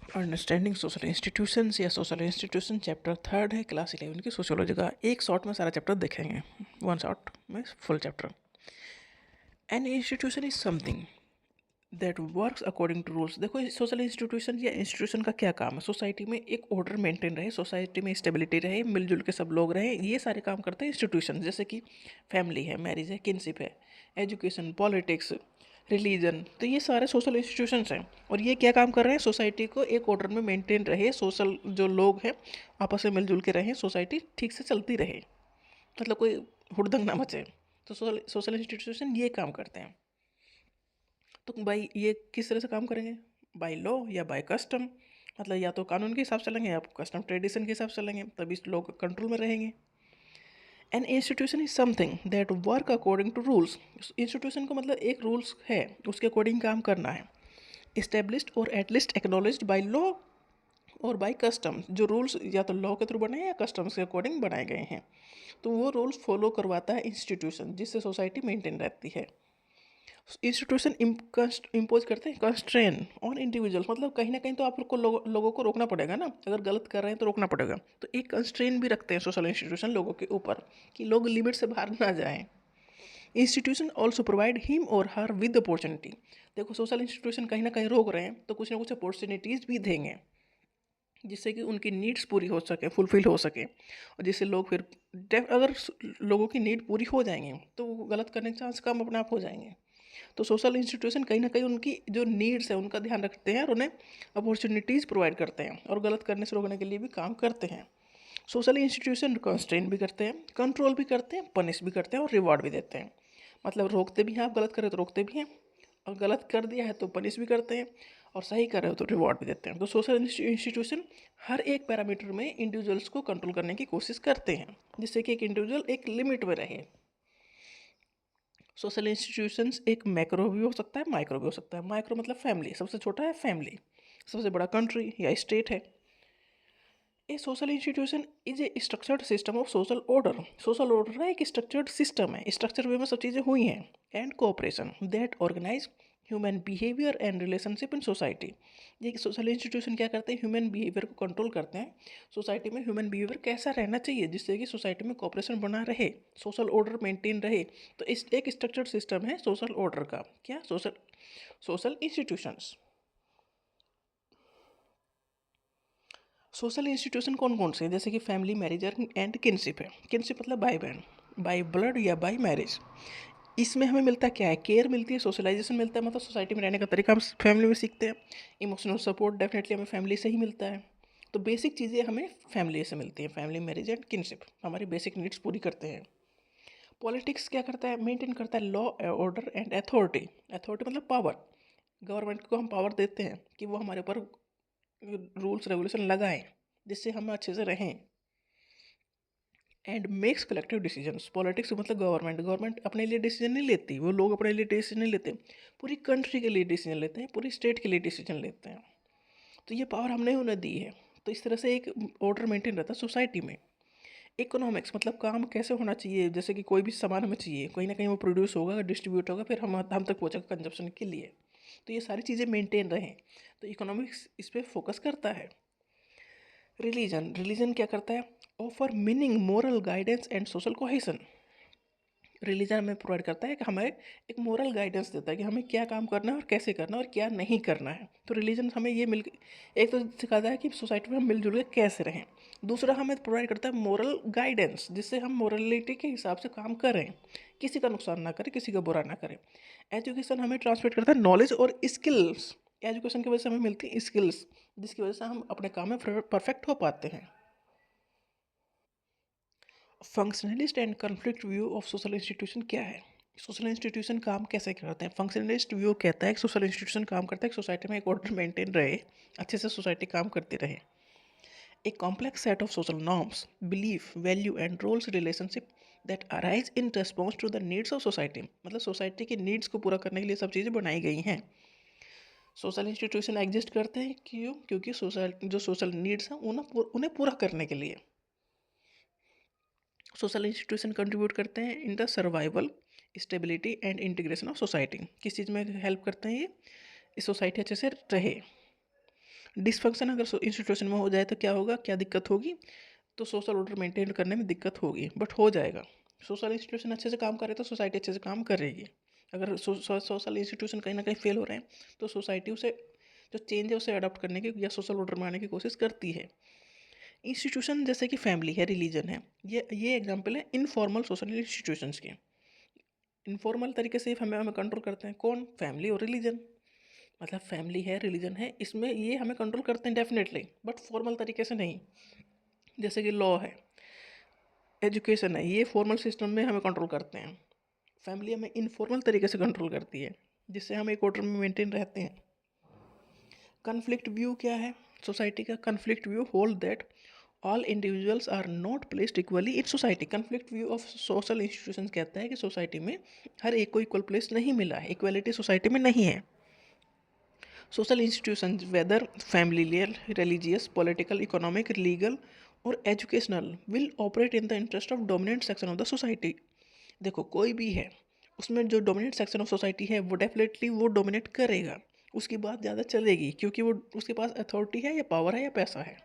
Understanding social institutions या social institution chapter third है class 11 की सोशियोलॉजी का। एक शॉर्ट में सारा चैप्टर देखेंगे, वन शॉट में full chapter. An institution is something that works according to rules. देखो सोशल इंस्टीट्यूशन या इंस्टीट्यूशन का क्या काम है? सोसाइटी में एक ऑर्डर मेंटेन रहे, सोसाइटी में स्टेबिलिटी रहे, मिलजुल के सब लोग रहे, ये सारे काम करते हैं इंस्टीट्यूशन। जैसे कि फैमिली है, मैरिज है, किनशिप है, एजुकेशन, पॉलिटिक्स, रिलीजन, तो ये सारे सोशल इंस्टीट्यूशंस हैं। और ये क्या काम कर रहे हैं? सोसाइटी को एक ऑर्डर में मेंटेन रहे, सोशल जो लोग हैं आपस में मिलजुल के रहें, सोसाइटी ठीक से चलती रहे, मतलब कोई हुड़दंग ना मचे। तो सोशल इंस्टीट्यूशन ये काम करते हैं। तो भाई ये किस तरह से काम करेंगे? बाय लॉ या बाय कस्टम, मतलब या तो कानून के हिसाब से चलेंगे या कस्टम ट्रेडिशन के हिसाब से चलेंगे, तभी लोग कंट्रोल में रहेंगे। An institution is something that work according to rules. Institution को मतलब एक रूल्स है, उसके अकॉर्डिंग काम करना है। इस्टेब्लिश्ड और एटलीस्ट एक्नॉलेज्ड बाय लॉ और बाय कस्टम, जो रूल्स या तो लॉ के थ्रू बने हैं या कस्टम्स के अकॉर्डिंग बनाए गए हैं, तो वो रूल्स फॉलो करवाता है इंस्टीट्यूशन, जिससे सोसाइटी मेंटेन रहती है। इंस्टीट्यूशन इम्पोज करते हैं कंस्ट्रेन ऑन इंडिविजुअल्स, मतलब कहीं ना कहीं तो आप लोगों को रोकना पड़ेगा ना, अगर गलत कर रहे हैं तो रोकना पड़ेगा। तो एक कंस्ट्रेन भी रखते हैं सोशल इंस्टीट्यूशन लोगों के ऊपर कि लोग लिमिट से बाहर ना जाएं। इंस्टीट्यूशन ऑल्सो प्रोवाइड हिम और हर विद अपॉर्चुनिटी। देखो सोशल इंस्टीट्यूशन कहीं ना कहीं रोक रहे हैं तो कुछ ना कुछ अपॉर्चुनिटीज़ भी देंगे, जिससे कि उनकी नीड्स पूरी हो सके, फुलफिल हो सके, और जिससे लोग फिर अगर लोगों की नीड पूरी हो जाएंगे तो वो गलत करने के चांस कम अपने आप हो जाएंगे। तो सोशल इंस्टीट्यूशन कहीं ना कहीं उनकी जो नीड्स है उनका ध्यान रखते हैं और उन्हें अपॉर्चुनिटीज़ प्रोवाइड करते हैं, और गलत करने से रोकने के लिए भी काम करते हैं। सोशल इंस्टीट्यूशन कंस्ट्रेन भी करते हैं, कंट्रोल भी करते हैं, पनिश भी करते हैं और रिवॉर्ड भी देते हैं। मतलब रोकते भी हैं, आप गलत करें तो रोकते भी हैं, और गलत कर दिया है तो पनिश भी करते हैं, और सही कर रहे हो तो रिवॉर्ड भी देते हैं। तो सोशल इंस्टीट्यूशन हर एक पैरामीटर में इंडिविजुअल्स को कंट्रोल करने की कोशिश करते हैं, जिससे कि एक इंडिविजुअल एक लिमिट में रहे। सोशल इंस्टीट्यूशंस एक मैक्रो भी हो सकता है, माइक्रो भी हो सकता है। माइक्रो मतलब फैमिली, सबसे छोटा है फैमिली, सबसे बड़ा कंट्री या स्टेट है। A social institution is a structured system of social order. Social order का एक स्ट्रक्चर्ड सिस्टम है, स्ट्रक्चर वे में सब चीज़ें हुई हैं, and cooperation that organise human behaviour and relationship in society. ये सोशल इंस्टीट्यूशन क्या करते हैं? ह्यूमन बिहेवियर को कंट्रोल करते हैं, सोसाइटी में ह्यूमन बिहेवियर कैसा रहना चाहिए जिससे कि सोसाइटी में कोऑपरेशन बना रहे, सोशल ऑर्डर मेंटेन रहे। तो इस एक स्ट्रक्चर्ड सिस्टम है सोशल ऑर्डर का। क्या? Social institutions. सोशल इंस्टीट्यूशन कौन कौन से हैं? जैसे कि फैमिली, मैरिज एंड किनशिप है। किनशिप मतलब भाई बहन, बाय ब्लड या बाय मैरिज। इसमें हमें मिलता क्या है? केयर मिलती है, सोशलाइजेशन मिलता है, मतलब सोसाइटी में रहने का तरीका हम फैमिली में सीखते हैं। इमोशनल सपोर्ट डेफिनेटली हमें फैमिली से ही मिलता है। तो बेसिक चीज़ें हमें फैमिली से मिलती हैं। फैमिली, मैरिज एंड किनशिप हमारी बेसिक नीड्स पूरी करते हैं। पॉलिटिक्स क्या करता है? मेंटेन करता है law, order and authority. Authority मतलब पावर। गवर्नमेंट को हम पावर देते हैं कि वो हमारे ऊपर रूल्स रेगुलेशन लगाएं, जिससे हम अच्छे से रहें। And makes collective decisions. Politics मतलब गवर्नमेंट, गवर्नमेंट अपने लिए डिसीजन नहीं लेती, वो लोग अपने लिए डिसीजन नहीं लेते, पूरी कंट्री के लिए डिसीजन लेते हैं, पूरी स्टेट के लिए डिसीजन लेते हैं। तो ये पावर हमने उन्हें दी है। तो इस तरह से एक ऑर्डर मेंटेन रहता है सोसाइटी में। इकोनॉमिक्स मतलब काम कैसे होना चाहिए, जैसे कि कोई भी सामान हमें चाहिए, कहीं ना कहीं वो प्रोड्यूस होगा, डिस्ट्रीब्यूट होगा, फिर हम तक पहुँचेगा कंजप्शन के लिए। तो ये सारी चीज़ें मेंटेन रहें, तो इकोनॉमिक्स इस पर फोकस करता है। रिलीजन क्या करता है? Offer meaning, moral guidance and social cohesion. Religion हमें प्रोवाइड करता है कि हमें एक मोरल गाइडेंस देता है कि हमें क्या काम करना है और कैसे करना है और क्या नहीं करना है। तो रिलीजन हमें ये एक तो सिखाता है कि सोसाइटी में हम मिलजुल के कैसे रहें। दूसरा हमें प्रोवाइड करता है मोरल गाइडेंस, जिससे हम मोरलिटी के हिसाब से काम करें, किसी का नुकसान ना करें, किसी का बुरा ना करें। एजुकेशन हमें ट्रांसमिट करता है नॉलेज और स्किल्स। एजुकेशन की वजह से हमें मिलती है स्किल्स, जिसकी वजह से हम अपने काम में परफेक्ट हो पाते हैं। Functionalist and conflict view of social institution क्या है? सोशल इंस्टीट्यूशन काम कैसे करते हैं? फंक्शनलिस्ट व्यू कहता है कि सोशल इंस्टीट्यूशन काम करता है कि सोसाइटी में एक ऑर्डर मेंटेन रहे, अच्छे से सोसाइटी काम करती रहे। एक complex set of social norms, belief, value and roles relationship that arise in response to the needs of society. मतलब सोसाइटी की नीड्स को पूरा करने के लिए सब चीज़ें बनाई गई हैं। सोशल इंस्टीट्यूशन एग्जिस्ट करते हैं क्यों? क्योंकि सोशल जो सोशल नीड्स हैं उन्हें पूरा करने के लिए। सोशल इंस्टीट्यूशन कंट्रीब्यूट करते हैं in the survival, stability and integration of society. किस चीज़ में हेल्प करते हैं ये? इस सोसाइटी अच्छे से रहे। डिसफंक्शन अगर इंस्टीट्यूशन में हो जाए तो क्या होगा, क्या दिक्कत होगी, तो सोशल ऑर्डर मेंटेन करने में दिक्कत होगी, बट हो जाएगा। सोशल इंस्टीट्यूशन अच्छे से काम करे तो सोसाइटी अच्छे से काम करेगी। अगर सोशल इंस्टीट्यूशन कहीं ना कहीं फेल हो रहे हैं तो सोसाइटी उसे जो चेंज है उसे अडॉप्ट करने की या सोशल ऑर्डर में आने की कोशिश करती है। इंस्टीट्यूशन जैसे कि फैमिली है, रिलीजन है, ये एग्जाम्पल है इनफॉर्मल सोशल इंस्टीट्यूशंस के। इनफॉर्मल तरीके से हमें हमें कंट्रोल करते हैं कौन, फैमिली और रिलीजन। मतलब फैमिली है, रिलीजन है, इसमें ये हमें कंट्रोल करते हैं डेफिनेटली, बट फॉर्मल तरीके से नहीं। जैसे कि लॉ है, एजुकेशन है, ये फॉर्मल सिस्टम में हमें कंट्रोल करते हैं। फैमिली हमें इनफॉर्मल तरीके से कंट्रोल करती है, जिससे हम एक ऑर्डर में मेंटेन रहते हैं। कन्फ्लिक्ट व्यू क्या है सोसाइटी का? Conflict view hold that all individuals are not placed equally in society. Conflict view of social institutions कहता है कि सोसाइटी में हर एक को इक्वल प्लेस नहीं मिला है, इक्वलिटी सोसाइटी में नहीं है। Social institutions whether familial, religious, political, economic, legal और educational will operate in the interest of dominant section of the society. देखो कोई भी है, उसमें जो डोमिनेंट सेक्शन ऑफ सोसाइटी है वो डेफिनेटली वो डोमिनेट करेगा, उसकी बात ज़्यादा चलेगी, क्योंकि वो उसके पास अथॉरिटी है या पावर है या पैसा है।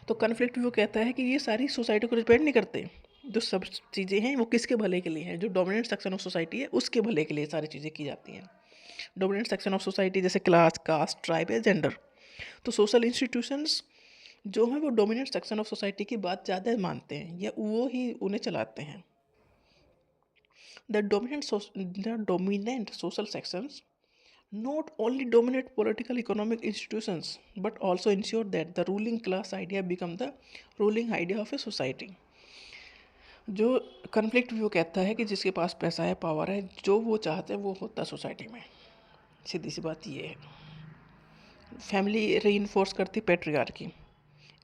तो कन्फ्लिक्ट वो कहता है कि ये सारी सोसाइटी को डिपेंड नहीं करते, जो सब चीज़ें हैं वो किसके भले के लिए हैं, जो डोमिनेंट सेक्शन ऑफ सोसाइटी है उसके भले के लिए सारी चीज़ें की जाती हैं। डोमिनेंट सेक्शन ऑफ सोसाइटी जैसे क्लास, कास्ट, ट्राइब या जेंडर। तो सोशल इंस्टीट्यूशंस जो हैं वो डोमिनेंट सेक्शन ऑफ सोसाइटी की बात ज़्यादा मानते हैं या वो ही उन्हें चलाते हैं। The dominant social sections not only dominate political economic institutions but also ensure that the ruling class idea become the ruling idea of a society। जो कन्फ्लिक्ट व्यू कहता है कि जिसके पास पैसा है, पावर है, जो वो चाहते हैं वो होता है सोसाइटी में। सीधी सी बात ये है। फैमिली रीइंफोर्स करती patriarchy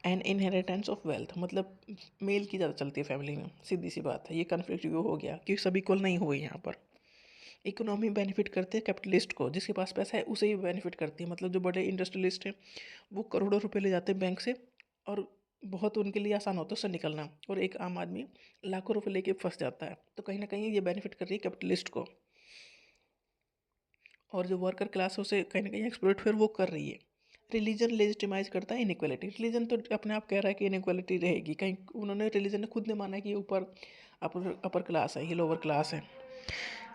and inheritance of wealth, मतलब मेल की ज़्यादा चलती है फैमिली में। सीधी सी बात है, ये कन्फ्लिक्ट व्यू हो गया क्योंकि सब इक्वल नहीं हुए यहाँ पर। इकोनॉमी बेनिफिट करती है कैपिटलिस्ट को, जिसके पास पैसा है उसे ही बेनिफिट करती है। मतलब जो बड़े इंडस्ट्रियलिस्ट हैं वो करोड़ों रुपए ले जाते हैं बैंक से और बहुत उनके लिए आसान होता है उससे निकलना, और एक आम आदमी लाखों रुपए लेके फंस जाता है। तो कहीं ना कहीं ये बेनिफिट कर रही है कैपिटलिस्ट को, और जो वर्कर क्लास है उसे कहीं ना कहीं एक्सप्लॉइट फिर वो कर रही है। रिलीजन लेजिटिमाइज करता है इनइक्वालिटी। रिलीजन तो अपने आप कह रहा है कि इनइक्वालिटी रहेगी, कहीं उन्होंने रिलीजन ने खुद ने माना है कि ये ऊपर अपर क्लास है, ये लोअर क्लास है।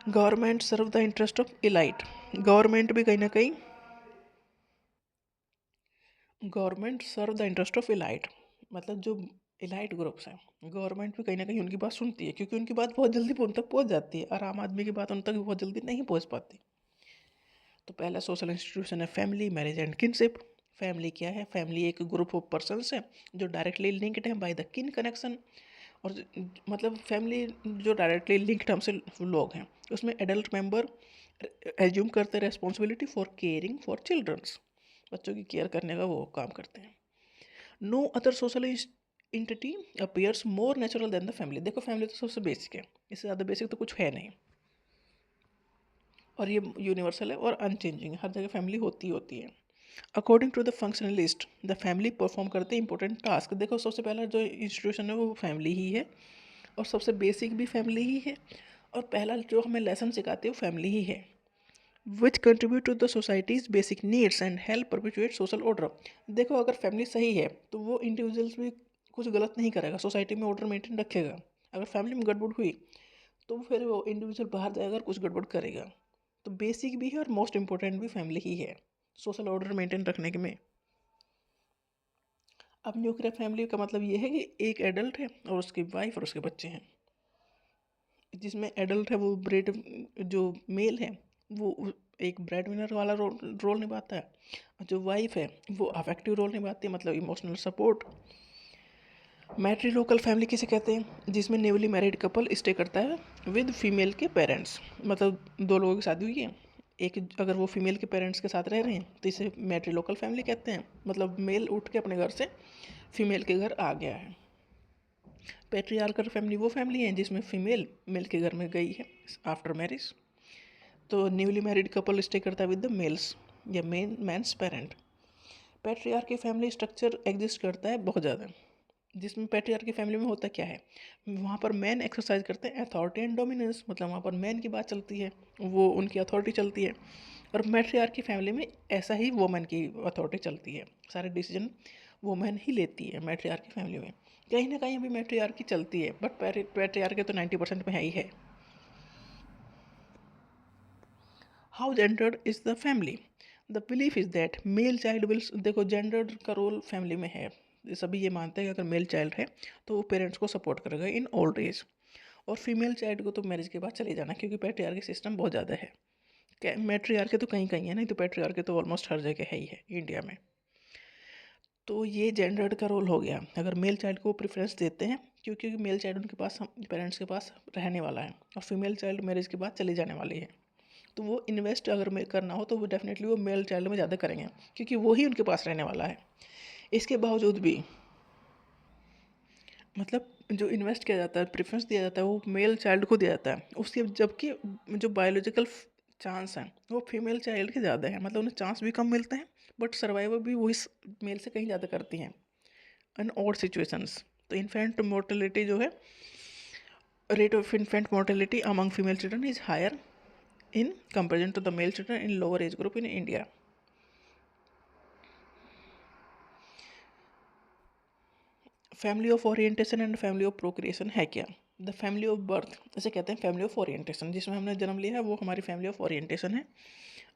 Government serve the interest of elite. Government भी कहीं ना कहीं government serve the interest of elite, मतलब जो इलाइट ग्रुप्स हैं गवर्नमेंट भी कहीं ना कहीं उनकी बात सुनती है, क्योंकि उनकी बात बहुत जल्दी उन तक पहुंच जाती है और आम आदमी की बात उन तक बहुत जल्दी नहीं पहुंच पाती। तो पहला सोशल इंस्टीट्यूशन है family, marriage and kinship. Family क्या है? फैमिली एक ग्रुप ऑफ पर्सन्स है जो डायरेक्टली लिंक्ड है बाय द किन कनेक्शन। और मतलब फैमिली जो डायरेक्टली लिंक्ड हमसे लोग हैं, उसमें एडल्ट मेंबर एज्यूम करते हैं responsibility for caring for childrens, बच्चों की केयर करने का वो काम करते हैं। No other social entity appears more natural than the family. देखो फैमिली तो सबसे बेसिक है, इससे ज़्यादा बेसिक तो कुछ है नहीं, और ये यूनिवर्सल है और अनचेंजिंग है, हर जगह फैमिली होती है। According to the functionalist the family perform करते हैं इंपॉर्टेंट टास्क। देखो सबसे पहला जो इंस्टीट्यूशन है वो फैमिली ही है, और सबसे बेसिक भी फैमिली ही है, और पहला जो हमें लेसन सिखाते हैं वो फैमिली ही है। Which contribute to the society's basic needs and help perpetuate social order. देखो अगर फैमिली सही है तो वो इंडिविजुअल्स भी कुछ गलत नहीं करेगा, सोसाइटी में ऑर्डर मेंटेन रखेगा। अगर फैमिली में गड़बड़ हुई तो फिर वो इंडिविजुअल बाहर जाएगा और कुछ गड़बड़ करेगा। तो बेसिक भी है और मोस्ट इम्पोर्टेंट भी फैमिली ही है सोशल ऑर्डर मेंटेन रखने के में। अब न्यूक्लियर फैमिली का मतलब ये है कि एक एडल्ट है और उसकी वाइफ और उसके बच्चे हैं, जिसमें एडल्ट है वो ब्रेड जो मेल है वो एक ब्रेड विनर वाला रोल निभाता है, और जो वाइफ है वो अफेक्टिव रोल निभाती है, मतलब इमोशनल सपोर्ट। मैट्री लोकल फैमिली किसे कहते हैं? जिसमें न्यूली मैरिड कपल स्टे करता है विद फीमेल के पेरेंट्स, मतलब दो लोगों की शादी हुई है, एक अगर वो फीमेल के पेरेंट्स के साथ रह रहे हैं तो इसे मैट्री लोकल फैमिली कहते हैं, मतलब मेल उठ के अपने घर से फीमेल के घर आ गया है। पैट्रियार्कल फैमिली वो फैमिली है जिसमें फीमेल मेल के घर में गई है आफ्टर मैरिज। तो न्यूली मैरिड कपल स्टे करता है विद द मेल्स या man's parent. Patriarchy family structure exist करता है बहुत ज़्यादा, जिसमें पैट्रियार्की फैमिली में होता क्या है, वहाँ पर मैन एक्सरसाइज करते हैं अथॉरिटी एंड डोमिनेंस, मतलब वहाँ पर मैन की बात चलती है, वो उनकी अथॉरिटी चलती है, और मैट्रियार्की फैमिली में ऐसा ही वुमेन की अथॉरिटी चलती है, सारे डिसीजन वुमेन ही लेती है मैट्रियार्की फैमिली में। कहीं ना कहीं अभी मैट्रियार्की चलती है, बट पैट्रियार्की तो 90% में है ही है। How gendered is the family? The belief is that male child will, देखो जेंडर्ड का रोल फैमिली में है, सभी ये मानते हैं कि अगर मेल चाइल्ड है तो वो पेरेंट्स को सपोर्ट करेगा इन ओल्ड एज, और फीमेल चाइल्ड को तो मैरिज के बाद चले जाना, क्योंकि पैट्रियार्की सिस्टम बहुत ज़्यादा है। मैट्रियार्की तो कहीं कहीं है, नहीं तो पैट्रियार्की तो ऑलमोस्ट हर जगह है ही है इंडिया में। तो ये जेंडर्ड का रोल हो गया, अगर मेल चाइल्ड को प्रेफरेंस देते हैं क्योंकि मेल चाइल्ड उनके पास, पेरेंट्स के पास रहने वाला है, और फीमेल चाइल्ड मैरिज के बाद चली जाने वाली है, तो वो इन्वेस्ट अगर करना हो तो वो डेफिनेटली वो मेल चाइल्ड में ज़्यादा करेंगे, क्योंकि वो ही उनके पास रहने वाला है। इसके बावजूद भी मतलब जो इन्वेस्ट किया जाता है, प्रेफरेंस दिया जाता है, वो मेल चाइल्ड को दिया जाता है उसके, जबकि जो बायोलॉजिकल चांस हैं वो फीमेल चाइल्ड के ज़्यादा है, मतलब उन्हें चांस भी कम मिलते हैं, बट सर्वाइवल भी वही मेल से कहीं ज़्यादा करती हैं इन ऑड सिचुएशंस। तो इन्फेंट मोर्टेलिटी जो है, rate of infant mortality among female children is higher in comparison to the male children in lower age group in India. Family of orientation and family of procreation है क्या? The family of birth इसे कहते हैं family of orientation, जिसमें हमने जन्म लिया है वो हमारी फैमिली ऑफ ओरिएंटेशन है,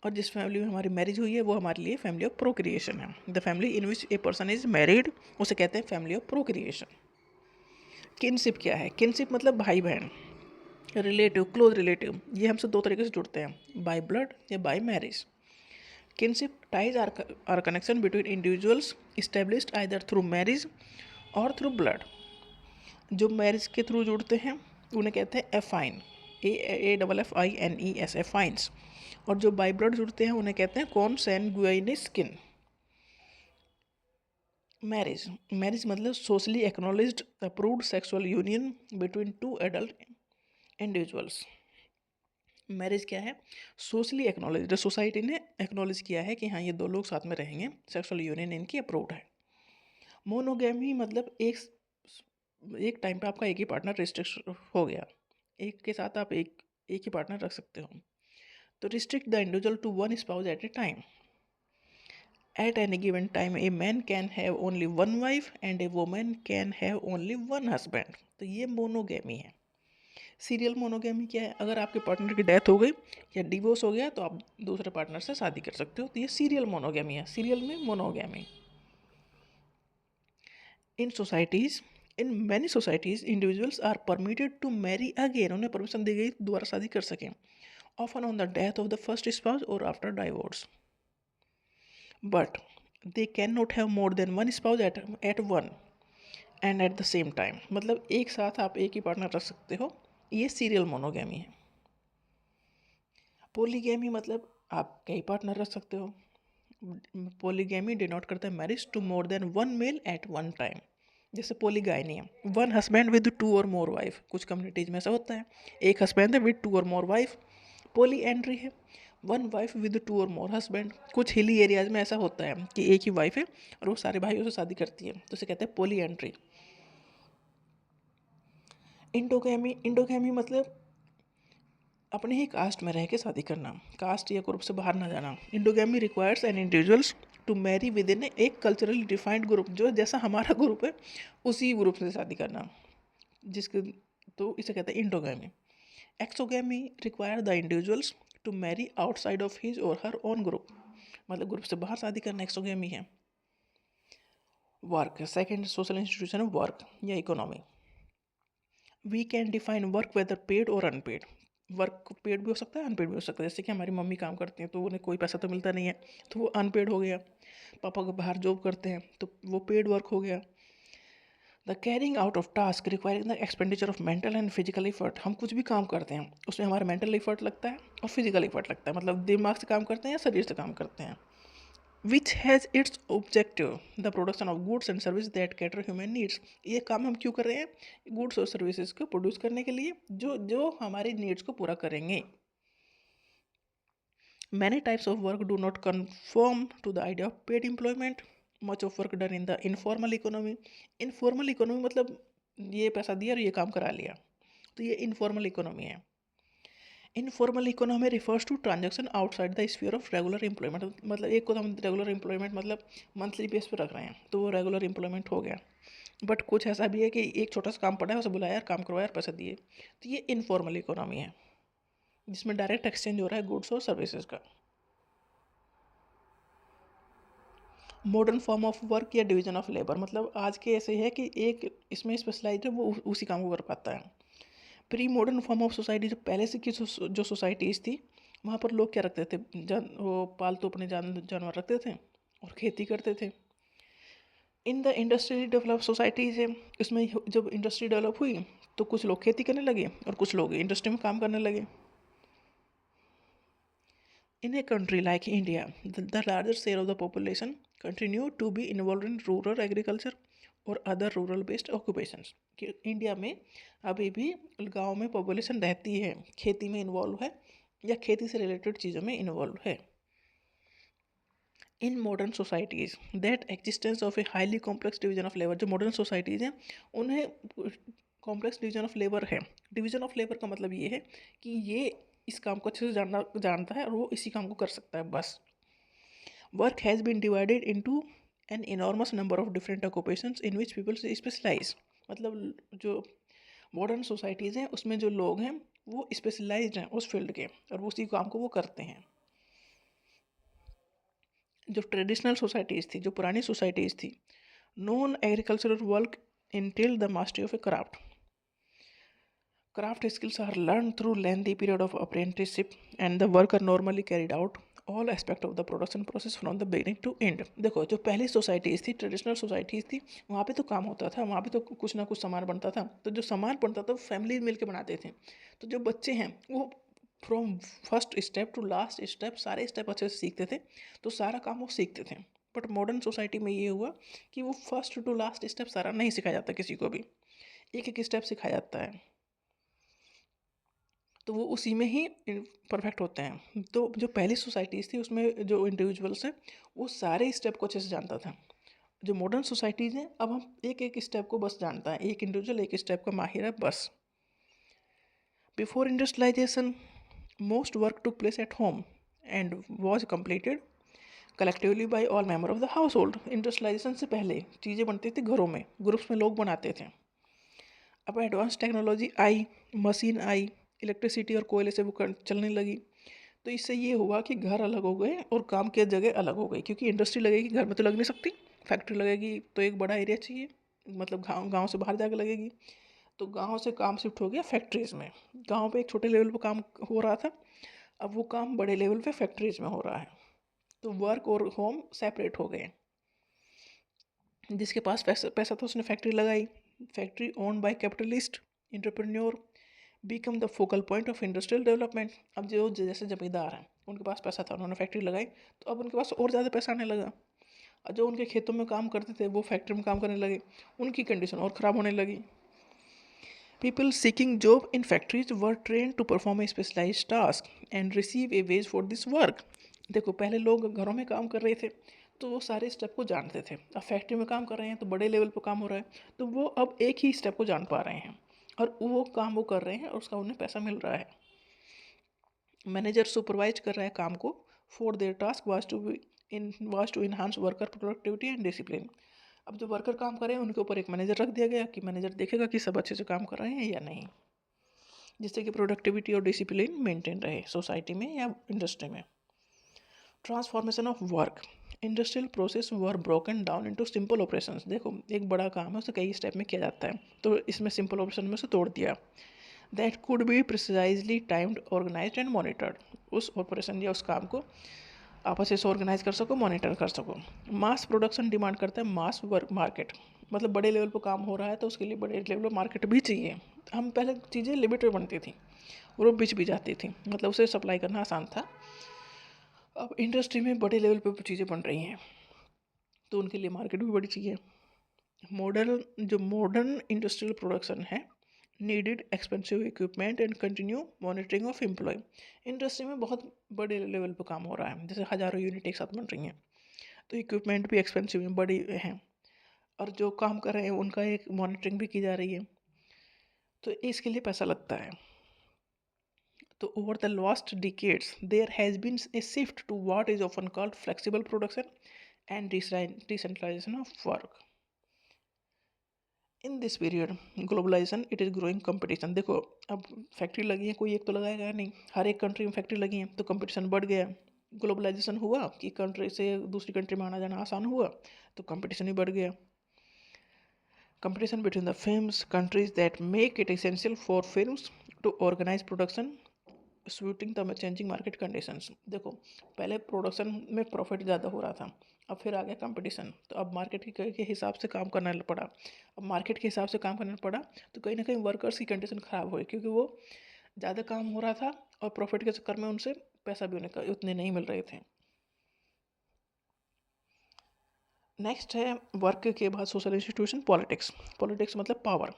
और जिस फैमिली में हमारी मैरिज हुई है वो हमारे लिए फैमिली ऑफ प्रोक्रिएशन है। The family in which a person is married उसे कहते हैं फैमिली ऑफ प्रोक्रिएशन। किनशिप क्या है? किनशिप मतलब भाई बहन, रिलेटिव, क्लोज रिलेटिव, ये हमसे दो तरीके से जुड़ते हैं, बाय ब्लड या bye marriage. Kinship ties are connection between individuals established either through marriage और थ्रू ब्लड। जो मैरिज के थ्रू जुड़ते हैं उन्हें कहते हैं एफाइन, AFFINES, एफाइंस, और जो बाई ब्लड जुड़ते हैं उन्हें कहते हैं कॉन्सैंग्युइनिस किन। मैरिज मतलब socially acknowledged approved sexual union between two adult individuals. Marriage क्या है? सोशली एक्नॉलेज, सोसाइटी ने एक्नॉलेज किया है कि हाँ ये दो लोग साथ में रहेंगे, सेक्सुअल यूनियन इनकी अप्रूव्ड है। मोनोगैमी मतलब एक टाइम पे आपका एक ही पार्टनर रिस्ट्रिक्ट हो गया, एक के साथ आप एक ही पार्टनर रख सकते हो। तो restrict the individual to one spouse at a time. At any given time a man can have only one wife and a woman can have only one husband. तो ये मोनोगैमी है। सीरियल मोनोगैमी क्या है? अगर आपके partner की death हो गई या डिवोर्स हो गया तो आप दूसरे पार्टनर से शादी कर सकते हो, तो ये सीरियल मोनोगैमी है, सीरियल में monogamy. In societies, in many societies individuals are permitted to marry again, उन्हें परमिशन दी गई दोबारा शादी कर सकें, often on the death of the first spouse और after divorce, but they can not have more than one spouse at one and at the same time. मतलब एक साथ आप एक ही पार्टनर रख सकते हो, ये सीरियल मोनोगैमी है। पोलीगैमी मतलब आप कई पार्टनर रख सकते हो। पोलीगैमी डिनोट करता है marriage to more than one male at one time. जैसे पोलीगाइनी है, वन हस्बैंड विद टू और मोर वाइफ, कुछ कम्युनिटीज में ऐसा होता है, एक हस्बैंड है विद टू और मोर वाइफ। पोली एंट्री है, वन वाइफ विद टू और मोर हस्बैंड। कुछ हिली एरियाज में ऐसा होता है कि एक ही वाइफ है और वो सारे भाइयों से शादी करती है, तो इसे कहते हैं पोली एंट्री। इंडोगैमी मतलब अपने ही कास्ट में रह के शादी करना, कास्ट या ग्रुप से बाहर ना जाना। Endogamy requires an individuals to marry within एक कल्चरली डिफाइंड ग्रुप, जो जैसा हमारा ग्रुप है उसी ग्रुप से शादी करना, जिसके, तो इसे कहते हैं endogamy. Exogamy require the individuals to marry outside of his और हर ओन ग्रुप, मतलब ग्रुप से बाहर शादी करना एक्सोगैमी है। वर्क, सेकेंड सोशल इंस्टीट्यूशन है वर्क या economy. We can define work whether paid और अनपेड। वर्क पेड भी हो सकता है, अनपेड भी हो सकता है। जैसे कि हमारी मम्मी काम करती हैं तो उन्हें कोई पैसा तो मिलता नहीं है, तो वो अनपेड हो गया। पापा को बाहर जॉब करते हैं तो वो पेड वर्क हो गया। The carrying out of task requiring the expenditure of mental and physical effort. हम कुछ भी काम करते हैं उसमें हमारा मेंटल एफर्ट लगता है और फिजिकल एफर्ट लगता है, मतलब दिमाग से काम करते हैं या शरीर से काम करते हैं। Which has its objective the production of goods and service that cater human needs. ये काम हम क्यों कर रहे हैं? गुड्स और सर्विसेज को प्रोड्यूस करने के लिए, जो जो हमारे नीड्स को पूरा करेंगे। Many types of work do not confirm to the idea of paid employment. Much of work done in the informal economy. Informal economy मतलब ये पैसा दिया और ये काम करा लिया, तो ये इनफॉर्मल इकोनॉमी है। Informal economy refers to transaction outside the sphere of regular employment, मतलब एक को तो हम रेगुलर एम्प्लॉयमेंट मतलब मंथली बेस पे रख रहे हैं तो वो रेगुलर एम्प्लॉयमेंट हो गया। बट कुछ ऐसा भी है कि एक छोटा सा काम पड़ा है, उसे बुलाया यार काम करवाया यार पैसे दिए, तो ये इनफॉर्मल इकोनॉमी है जिसमें डायरेक्ट एक्सचेंज हो रहा है गुड्स और सर्विसेज का। मॉडर्न फॉर्म ऑफ वर्क या डिवीजन ऑफ लेबर, मतलब आज के ऐसे है कि एक इसमें स्पेशलाइज है वो उसी काम को कर पाता है। Pre modern form of society, जो पहले से की जो सोसाइटीज़ थी वहाँ पर लोग क्या रखते थे, वो पालतू अपने जानवर रखते थे और खेती करते थे। In the industry develop societies है, इसमें जब इंडस्ट्री डेवलप हुई तो कुछ लोग खेती करने लगे और कुछ लोग इंडस्ट्री में काम करने लगे। In a country like India, the larger share of the population continue to be involved in rural agriculture और other rural based occupations। कि इंडिया में अभी भी गांव में पॉपुलेशन रहती है, खेती में इन्वॉल्व है या खेती से रिलेटेड चीज़ों में इन्वॉल्व है। In modern societies that existence of a highly complex division of labour, जो मॉडर्न सोसाइटीज़ हैं उन्हें कॉम्प्लेक्स डिवीजन ऑफ लेबर है। डिवीजन ऑफ लेबर का मतलब ये है कि ये इस काम को अच्छे से जानता है और वो इसी काम को कर सकता है बस। Work has been divided into an enormous number of different occupations in which people specialize, मतलब जो मॉडर्न सोसाइटीज़ हैं उसमें जो लोग हैं वो स्पेशलाइज्ड हैं उस फील्ड के और वो उसी काम को वो करते हैं। जो ट्रेडिशनल सोसाइटीज़ थी, जो पुरानी सोसाइटीज़ थी, non agricultural work entailed the mastery of a craft. Craft skills are learned through lengthy period of apprenticeship and the work are normally carried out all aspect of the production process from the beginning to end। देखो जो पहली societies थी, traditional societies थी, वहाँ पे तो काम होता था, वहाँ पे तो कुछ ना कुछ सामान बनता था, तो जो सामान बनता था वो फैमिली मिल के बनाते थे। तो जो बच्चे हैं वो from first step to last step सारे स्टेप अच्छे से सीखते थे, तो सारा काम वो सीखते थे। बट मॉडर्न सोसाइटी में ये हुआ कि वो फर्स्ट टू लास्ट स्टेप सारा नहीं सिखाया जाता, किसी को भी एक एक स्टेप सिखाया जाता है, तो वो उसी में ही परफेक्ट होते हैं। तो जो पहली सोसाइटीज़ थी उसमें जो इंडिविजुअल्स हैं वो सारे स्टेप को अच्छे से जानता था। जो मॉडर्न सोसाइटीज़ हैं अब हम एक एक स्टेप को बस जानता है, एक इंडिविजुअल एक स्टेप का माहिर है बस। Before industrialization most work took place at home and was completed collectively by all member of the household. Industrialization से पहले चीज़ें बनती थी घरों में, ग्रुप्स में लोग बनाते थे। अब एडवांस टेक्नोलॉजी आई, मशीन आई, इलेक्ट्रिसिटी और कोयले से वो चलने लगी, तो इससे ये हुआ कि घर अलग हो गए और काम की जगह अलग हो गई, क्योंकि इंडस्ट्री लगेगी घर में तो लग नहीं सकती, फैक्ट्री लगेगी तो एक बड़ा एरिया चाहिए, मतलब गांव गांव से बाहर जाकर लगेगी। तो गांव से काम शिफ्ट हो गया फैक्ट्रीज़ में। गांव पे एक छोटे लेवल पे काम हो रहा था, अब वो काम बड़े लेवल पे फैक्ट्रीज़ में हो रहा है। तो वर्क और होम सेपरेट हो गए। जिसके पास पैसा पैसा था उसने फैक्ट्री लगाई, factory owned by capitalist entrepreneur become the focal point of industrial development. अब जो जैसे जमींदार हैं उनके पास पैसा था, उन्होंने फैक्ट्री लगाई तो अब उनके पास और ज़्यादा पैसा आने लगा, और जो उनके खेतों में काम करते थे वो फैक्ट्री में काम करने लगे, उनकी कंडीशन और ख़राब होने लगी। People seeking job in factories were train to perform a specialize task and receive a wage for this work. देखो पहले लोग घरों में काम कर रहे थे तो वो सारे स्टेप को जानते थे, अब फैक्ट्री में काम कर रहे हैं तो बड़े लेवल पर काम हो रहा है, तो वो अब एक ही स्टेप को जान पा रहे हैं और वो काम वो कर रहे हैं और उसका उन्हें पैसा मिल रहा है। मैनेजर सुपरवाइज कर रहा है काम को, for their task was to enhance worker productivity and discipline. अब जो वर्कर काम कर रहे हैं उनके ऊपर एक मैनेजर रख दिया गया कि मैनेजर देखेगा कि सब अच्छे से काम कर रहे हैं या नहीं, जिससे कि प्रोडक्टिविटी और डिसिप्लिन मेंटेन रहे सोसाइटी में या इंडस्ट्री में। Transformation of work, industrial process were broken down into simple operations. देखो एक बड़ा काम है उसे कई स्टेप में किया जाता है, तो इसमें सिंपल ऑपरेशन में से तोड़ दिया। That could be precisely timed organized and monitored. उस ऑपरेशन या उस काम को आप अच्छे से ऑर्गेनाइज कर सको, मॉनिटर कर सको। मास प्रोडक्शन डिमांड करता है मास वर्क मार्केट, मतलब बड़े लेवल पर काम हो रहा है तो उसके लिए बड़े लेवल पर मार्केट भी चाहिए। हम पहले चीज़ें लिमिट में बनती थी और वो बिच भी जाती थी, मतलब उसे सप्लाई करना आसान था। अब इंडस्ट्री में बड़े लेवल पर चीज़ें बन रही हैं तो उनके लिए मार्केट भी बड़ी चाहिए। मॉडर्न इंडस्ट्रियल प्रोडक्शन है needed expensive equipment and continue monitoring of employ. Industry में बहुत बड़े लेवल पर काम हो रहा है, जैसे हज़ारों यूनिट एक साथ बन रही हैं, तो इक्विपमेंट भी एक्सपेंसिव हैं, बड़ी हैं, और जो काम कर रहे हैं उनका एक मॉनिटरिंग भी की जा रही है, तो इसके लिए पैसा लगता है। So over the last decades, there has been a shift to what is often called flexible production and decentralization of work. In this period globalization it is growing competition. देखो अब फैक्ट्री लगी है, कोई एक तो लगाएगा नहीं, हर एक कंट्री में फैक्ट्री लगी है तो कंपटीशन बढ़ गया। ग्लोबलाइजेशन हुआ कि कंट्री से दूसरी कंट्री में आना जाना आसान हुआ तो कंपटीशन ही बढ़ गया। Competition between the firms countries that make it essential for firms to organize production suiting the changing market conditions. देखो पहले प्रोडक्शन में प्रॉफिट ज़्यादा हो रहा था, अब फिर आ गया कंपटीशन, तो अब मार्केट के हिसाब से काम करना पड़ा। अब मार्केट के हिसाब से काम करना पड़ा तो कहीं ना कहीं वर्कर्स की कंडीशन ख़राब हुई, क्योंकि वो ज़्यादा काम हो रहा था और प्रॉफिट के चक्कर में उनसे पैसा भी उन्हें उतने नहीं मिल रहे थे। नेक्स्ट है वर्क के बाद सोशल इंस्टीट्यूशन पॉलिटिक्स। पॉलिटिक्स मतलब power.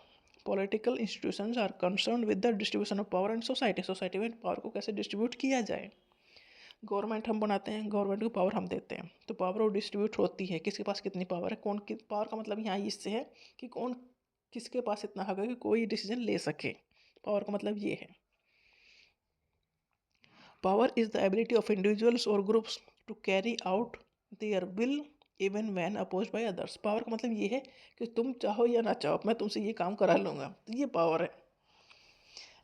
Political institutions are concern with the distribution of power and society. Society में पावर को कैसे डिस्ट्रीब्यूट किया जाए। गवर्नमेंट हम बनाते हैं, गवर्नमेंट को पावर हम देते हैं, तो पावर वो डिस्ट्रीब्यूट होती है, किसके पास कितनी पावर है, कौन की पावर का मतलब यहाँ इससे है कि कौन किसके पास इतना हक है कि कोई डिसीजन ले सके। पावर का मतलब ये है। Power is the ability of individuals और groups to carry out their will even when oppose by others. Power का मतलब ये है कि तुम चाहो या ना चाहो मैं तुमसे ये काम करा लूँगा, तो ये पावर है।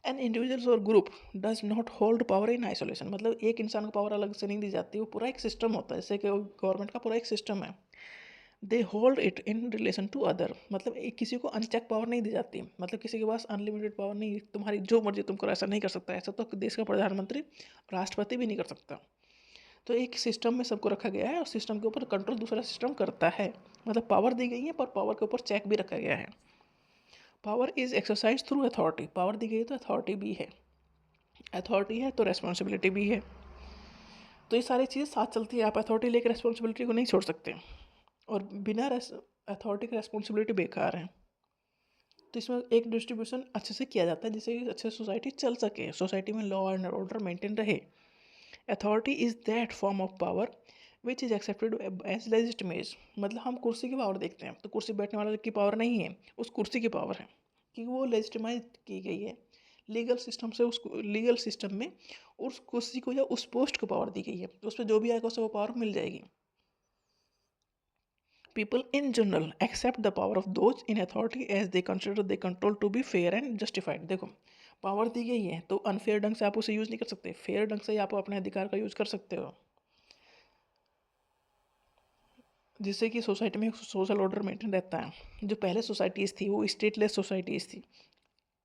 एन इंडिविजुअल्स और group does not hold power in isolation. मतलब एक इंसान को पावर अलग से नहीं दी जाती, वो पूरा एक सिस्टम होता है, जैसे कि गवर्नमेंट का पूरा एक सिस्टम है। They hold it in relation to other. मतलब एक किसी को अनचेक पावर नहीं दी जाती, मतलब किसी के पास अनलिमिटेड पावर नहीं, तुम्हारी जो मर्जी तुम करो ऐसा नहीं कर सकता। ऐसा तो देश का प्रधानमंत्री राष्ट्रपति भी नहीं कर सकता। तो एक सिस्टम में सबको रखा गया है और सिस्टम के ऊपर कंट्रोल दूसरा सिस्टम करता है। मतलब पावर दी गई है पर पावर के ऊपर चेक भी रखा गया है। Power is exercise through authority. Power दी गई है तो अथॉरिटी भी है, अथॉरिटी है तो रेस्पॉन्सिबिलिटी भी है। तो ये सारी चीज़ साथ चलती है। आप अथॉरिटी लेकर रेस्पॉन्सिबिलिटी को नहीं छोड़ सकते, और बिना अथॉरिटी की रेस्पॉन्सिबिलिटी बेकार है। तो इसमें एक डिस्ट्रीब्यूशन अच्छे से किया जाता है जिससे कि अच्छे सोसाइटी चल सके, सोसाइटी में लॉ एंड ऑर्डर मेंटेन रहे। Authority is that form of power which is accepted as legitimate. मतलब हम कुर्सी की पावर देखते हैं तो कुर्सी बैठने वाले की पावर नहीं है, उस कुर्सी की पावर है कि वो लेजिटिमाइज की गई है लीगल सिस्टम से। उस लीगल सिस्टम में उस कुर्सी को या उस पोस्ट को पावर दी गई है, तो उस पर जो भी आएगा उसे वो पावर मिल जाएगी। People in general accept the power of those in authority as they consider the control to be fair and justified। देखो पावर दी गई है तो अनफेयर ढंग से आप उसे यूज़ नहीं कर सकते, फेयर ढंग से आप अपने अधिकार का यूज़ कर सकते हो, जिससे कि सोसाइटी में सोशल ऑर्डर मेंटेन रहता है। जो पहले सोसाइटीज़ थी वो स्टेटलेस सोसाइटीज़ थी।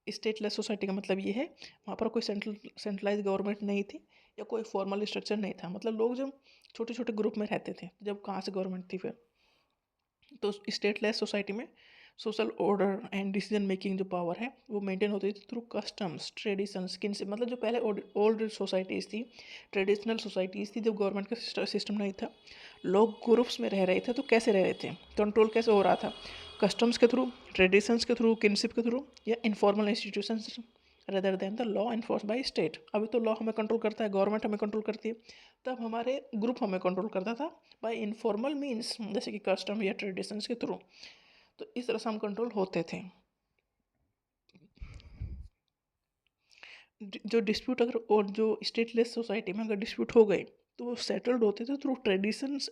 स्टेटलेस सोसाइटी का मतलब ये है वहाँ पर कोई सेंट्रलाइज गवर्नमेंट नहीं थी या कोई फॉर्मल स्ट्रक्चर नहीं था। मतलब लोग जब छोटे छोटे ग्रुप में रहते थे, जब कहाँ से गवर्नमेंट थी फिर। तो स्टेटलेस सोसाइटी में social order and decision making जो पावर है वो मेंटेन होती थी थ्रू कस्टम्स ट्रेडिशंस। किन से मतलब जो पहले ओल्ड सोसाइटीज़ थी, ट्रेडिशनल सोसाइटीज़ थी, जब गवर्नमेंट का सिस्टम नहीं था, लोग ग्रुप्स में रह रहे थे, तो कैसे रह रहे थे, कंट्रोल कैसे हो रहा था, कस्टम्स के थ्रू, ट्रेडिशंस के थ्रू, किनशिप के थ्रू, या informal institutions rather than the law enforce by state. अभी तो लॉ हमें कंट्रोल करता है, गवर्नमेंट हमें कंट्रोल करती है, तब हमारे ग्रुप हमें कंट्रोल करता था बाय इनफॉर्मल मीन्स, जैसे कि कस्टम या ट्रेडिशंस के थ्रू। तो इस तरह से हम कंट्रोल होते थे। जो डिस्प्यूट अगर और जो स्टेटलेस सोसाइटी में अगर डिस्प्यूट हो गए तो वो सेटल्ड होते थे थ्रू ट्रेडिशंस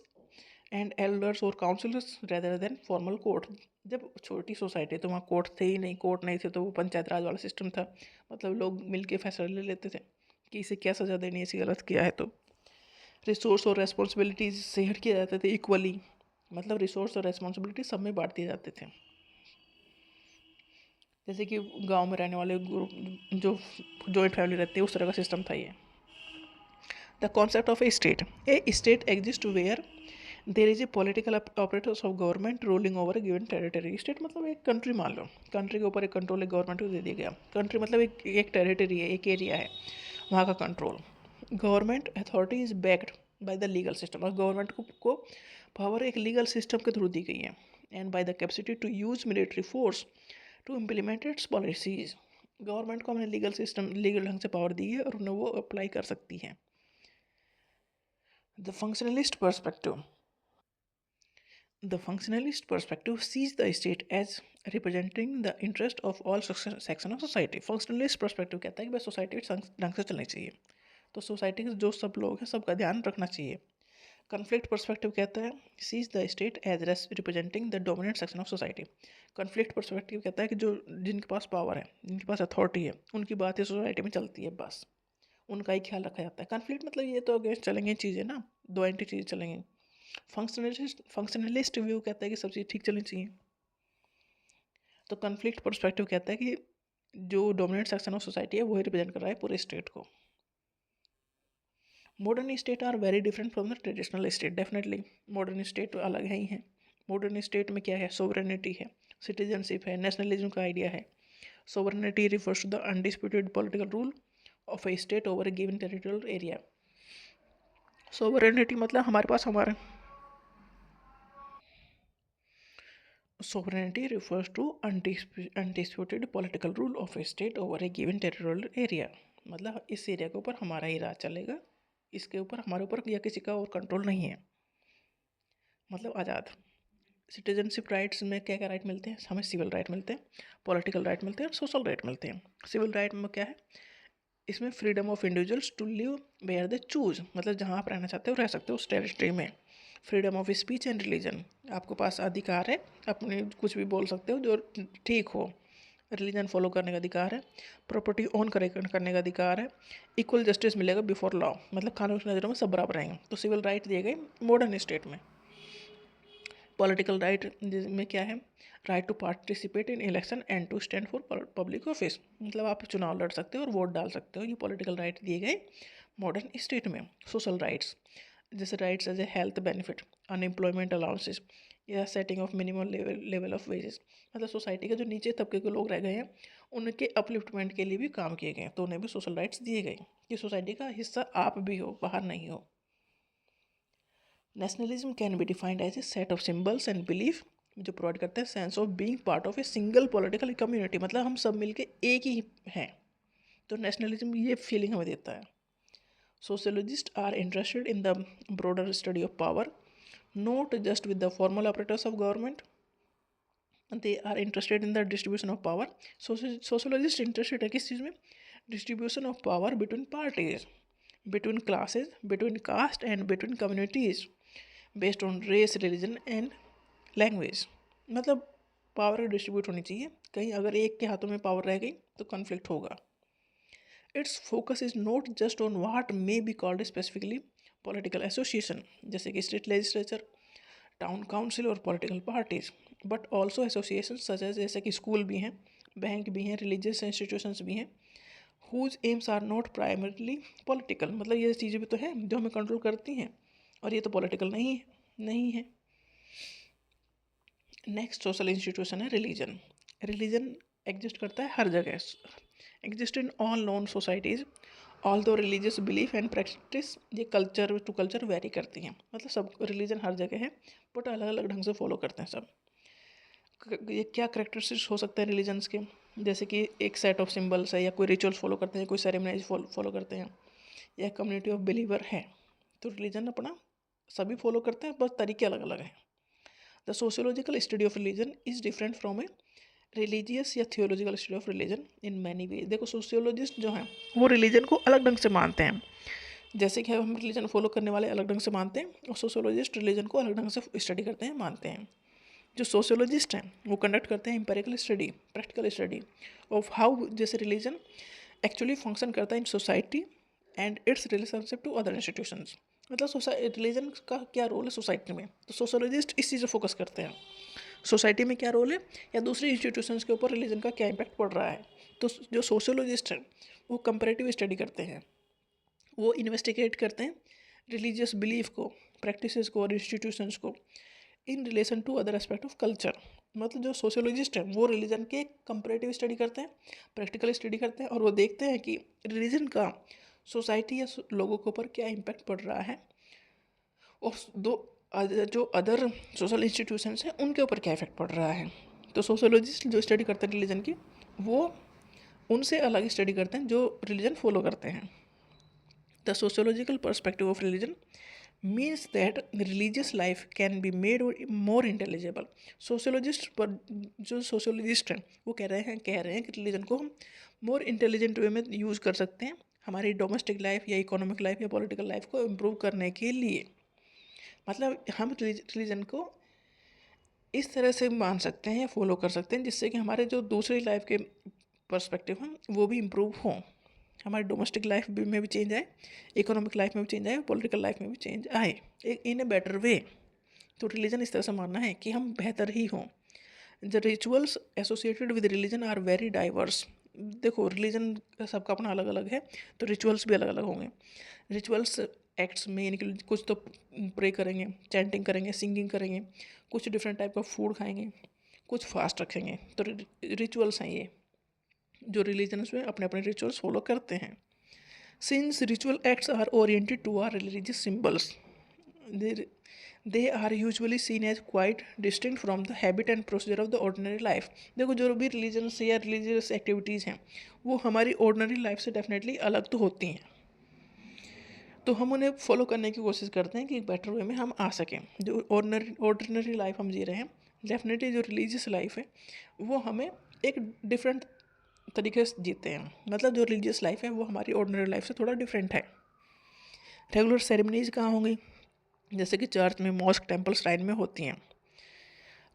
एंड एल्डर्स और councillors rather than formal court. जब छोटी सोसाइटी तो वहाँ कोर्ट थे ही नहीं, कोर्ट नहीं थे तो वो पंचायत राज वाला सिस्टम था। मतलब लोग मिल के फैसला ले लेते थे कि इसे क्या सज़ा देनी है, इसे गलत किया है। तो रिसोर्स और रेस्पॉन्सिबिलिटीज शेयर किए जाते थे इक्वली। मतलब रिसोर्स और रेस्पॉन्सिबिलिटी सब में बांट दिए जाते थे। जैसे कि गांव में रहने वाले ग्रुप जो जॉइंट फैमिली रहती है उस तरह का सिस्टम था ये। The concept of a state exist where there is a political operators of government ruling over a given territory. State मतलब एक कंट्री, मान लो कंट्री के ऊपर एक कंट्रोल एक गवर्नमेंट को दे दिया गया। कंट्री मतलब एक टेरिटरी है, एक एरिया है, वहाँ का control. Government authority is backed by the legal system. और गवर्नमेंट को पावर एक लीगल सिस्टम के थ्रू दी गई है, and by the capacity to use military force to implement its policies. Government को हमने लीगल सिस्टम लीगल ढंग से पावर दी है और उन्हें वो अप्लाई कर सकती है। The functionalist perspective. The functionalist perspective sees the state as representing the interest of all section of society. Functionalist perspective कहता है कि भाई सोसाइटी ढंग से चलनी चाहिए, तो सोसाइटी के जो सब लोग हैं सबका ध्यान रखना चाहिए. कन्फ्लिक्ट पर्सपेक्टिव कहता है sees the state as representing the dominant section of society. Conflict perspective कहता है कि जो जिनके पास पावर है, जिनके पास अथॉरिटी है, उनकी बात ही सोसाइटी में चलती है, बस उनका ही ख्याल रखा जाता है. कन्फ्लिक्ट मतलब ये तो अगेंस्ट चलेंगे चीज़ें ना, दो एंटी चीज़ें चलेंगी. फंक्शनलिस्ट व्यू कहता है कि सब चीज़ ठीक चलनी चाहिए. तो कन्फ्लिक्ट पर्सपेक्टिव कहता है कि जो डोमिनेंट सेक्शन ऑफ सोसाइटी है वही रिप्रेजेंट कर रहा है पूरे स्टेट को. Modern state are very different from the traditional state. Definitely modern state अलग है ही है. मॉडर्न स्टेट में क्या है, सोवरेनिटी है, सिटीजनशिप है, नेशनलिज्म का आइडिया है. Sovereignty refers to the undisputed political rule of a state over a given territorial area. Sovereignty मतलब हमारे पास हमारा. Sovereignty refers to undisputed political rule of a state over a given territorial area. मतलब इस area के ऊपर हमारा ही राज चलेगा, इसके ऊपर हमारे ऊपर या किसी का और कंट्रोल नहीं है. मतलब आज़ाद. सिटीजनशिप राइट्स में क्या क्या राइट मिलते हैं हमें? सिविल राइट मिलते हैं, पॉलिटिकल राइट मिलते हैं और सोशल राइट मिलते हैं. सिविल राइट में क्या है, इसमें freedom of individuals to live where they choose, मतलब जहाँ आप रहना चाहते हो रह सकते हो उस टेरिटरी में. Freedom of speech and religion, आपके पास अधिकार है अपने कुछ भी बोल सकते हो जो ठीक हो. रिलीजन फॉलो करने का अधिकार है. प्रॉपर्टी ओन करने का अधिकार है. इक्वल जस्टिस मिलेगा बिफोर लॉ, मतलब कानून की नज़रों में सब बराबर रहेंगे. तो सिविल राइट दिए गए मॉडर्न स्टेट में. पॉलिटिकल राइट में क्या है, right to participate in election and to stand for public office, मतलब आप चुनाव लड़ सकते हो और वोट डाल सकते हो. ये पॉलिटिकल राइट दिए गए मॉडर्न स्टेट में. सोशल राइट्स जैसे rights as a health benefit, unemployment allowances या setting of minimum level of wages, मतलब सोसाइटी के जो नीचे तबके के लोग रह गए हैं उनके अपलिफ्टमेंट के लिए भी काम किए गए, तो उन्हें भी सोशल राइट्स दिए गए कि सोसाइटी का हिस्सा आप भी हो, बाहर नहीं हो. Nationalism can be defined as a set of symbols and belief जो प्रोवाइड करते हैं sense of being part of a single political community, मतलब हम सब मिलके एक ही हैं. तो नेशनलिज्म ये फीलिंग हमें देता है. Sociologists are interested in the broader study of power, not just with the formal apparatus of government. They are interested in the distribution of power. Sociologists interested है किस चीज़ में? Distribution of power between parties, between classes, between caste and between communities, based on race, religion and language. मतलब power distribute होनी चाहिए. कहीं अगर एक के हाथों में पावर रह गई तो कॉन्फ्लिक्ट होगा. Its focus is not just on what may be called specifically political association, जैसे कि स्टेट लेजिस्लेचर, टाउन काउंसिल और political parties, but also association such as जैसे कि स्कूल भी हैं, बैंक भी हैं, रिलीजियस इंस्टीट्यूशंस भी हैं, whose aims are not primarily political, मतलब ये चीज़ें भी तो हैं जो हमें कंट्रोल करती हैं और ये तो पॉलिटिकल नहीं है. नेक्स्ट सोशल इंस्टीट्यूशन है रिलीजन. रिलीजन एग्जिस्ट करता है हर जगह, exist in all non societies, all दो रिलीजियस बिलीफ एंड प्रैक्टिस ये कल्चर टू कल्चर वेरी करती हैं, मतलब सब रिलीजन हर जगह है बट अलग अलग ढंग से फॉलो करते हैं सब. ये क्या करेक्टरिस्टिक्स हो सकते हैं रिलीजन्स के, जैसे कि एक सेट ऑफ सिम्बल्स है या कोई रिचुअल्स फॉलो करते हैं, कोई सेरेमनीज फॉलो करते हैं, या कम्युनिटी ऑफ बिलीवर है. तो रिलीजन अपना सभी फॉलो करते हैं, बस तरीके अलग अलग हैं. The sociological study of religion is different from a religious या theological study of religion in many way. देखो सोशियोलॉजिस्ट जो हैं वो रिलीजन को अलग ढंग से मानते हैं, जैसे कि हम रिलीजन फॉलो करने वाले अलग ढंग से मानते हैं और सोशियोलॉजिस्ट रिलीजन को अलग ढंग से स्टडी करते हैं, मानते हैं. जो सोशियोलॉजिस्ट हैं वो कंडक्ट करते हैं empirical study, practical study of how जैसे रिलीजन एक्चुअली फंक्शन करता है in society and its relationship to other institutions, मतलब रिलीजन का क्या रोल है सोसाइटी में. तो सोशियोलॉजिस्ट इस चीज़ पर फोकस करते हैं, सोसाइटी में क्या रोल है या दूसरी इंस्टीट्यूशंस के ऊपर रिलीजन का क्या इम्पैक्ट पड़ रहा है. तो जो सोशियोलॉजिस्ट हैं वो कंपैरेटिव स्टडी करते हैं, वो इन्वेस्टिगेट करते हैं रिलीजियस बिलीफ को, प्रैक्टिसेस को और इंस्टीट्यूशंस को in relation to other aspect of culture. मतलब जो सोशियोलॉजिस्ट हैं वो रिलीजन के कंपैरेटिव स्टडी करते हैं, प्रैक्टिकल स्टडी करते हैं और वो देखते हैं कि रिलीजन का सोसाइटी या लोगों के ऊपर क्या इम्पैक्ट पड़ रहा है और जो अदर सोशल इंस्टीट्यूशंस हैं उनके ऊपर क्या इफेक्ट पड़ रहा है. तो सोशियोलॉजिस्ट जो स्टडी करते हैं रिलीजन की वो उनसे अलग स्टडी करते हैं जो रिलीजन फॉलो करते हैं. The sociological perspective of religion means that religious life can be made more intelligible. Sociologist पर जो सोशियोलॉजिस्ट हैं वो कह रहे हैं कि रिलीजन को हम मोर इंटेलिजेंट वे में यूज़ कर सकते हैं हमारी डोमेस्टिक लाइफ या इकोनॉमिक लाइफ या पॉलिटिकल लाइफ को इम्प्रूव करने के लिए। मतलब हम रिलीजन को इस तरह से मान सकते हैं या फॉलो कर सकते हैं जिससे कि हमारे जो दूसरी लाइफ के पर्सपेक्टिव हैं वो भी इम्प्रूव हों, हमारी डोमेस्टिक लाइफ में भी चेंज आए, इकोनॉमिक लाइफ में भी चेंज आए, पॉलिटिकल लाइफ में भी चेंज आए इन ए बेटर वे। तो रिलीजन इस तरह से मानना है कि हम बेहतर ही हों। The rituals associated with religion are very diverse. देखो रिलीजन सबका अपना अलग अलग है तो रिचुअल्स भी अलग अलग होंगे। रिचुअल्स एक्ट्स में यानी कि कुछ तो प्रे करेंगे, चैंटिंग करेंगे, सिंगिंग करेंगे, कुछ डिफरेंट टाइप का फूड खाएंगे, कुछ फास्ट रखेंगे। तो रिचुअल्स हैं ये जो रिलीजन्स में अपने अपने रिचुअल्स फॉलो करते हैं। Since ritual acts are oriented to our religious symbols they are usually seen as quite distinct from the habit and procedure of the ordinary life. देखो जो भी रिलीजन्स या रिलीजियस एक्टिविटीज़ हैं वो हमारी ऑर्डिनरी लाइफ से डेफिनेटली अलग तो होती हैं, तो हम उन्हें फॉलो करने की कोशिश करते हैं कि एक बेटर वे में हम आ सकें। जो ऑर्डिनरी लाइफ हम जी रहे हैं, डेफिनेटली जो रिलीजियस लाइफ है वो हमें एक डिफरेंट तरीके से जीते हैं। मतलब जो रिलीजियस लाइफ है वो हमारी ऑर्डिनरी लाइफ से थोड़ा डिफरेंट है। रेगुलर सेरेमनीज कहाँ होंगी, जैसे कि चर्च में, मॉस्क, टेम्पल, श्राइन में होती हैं।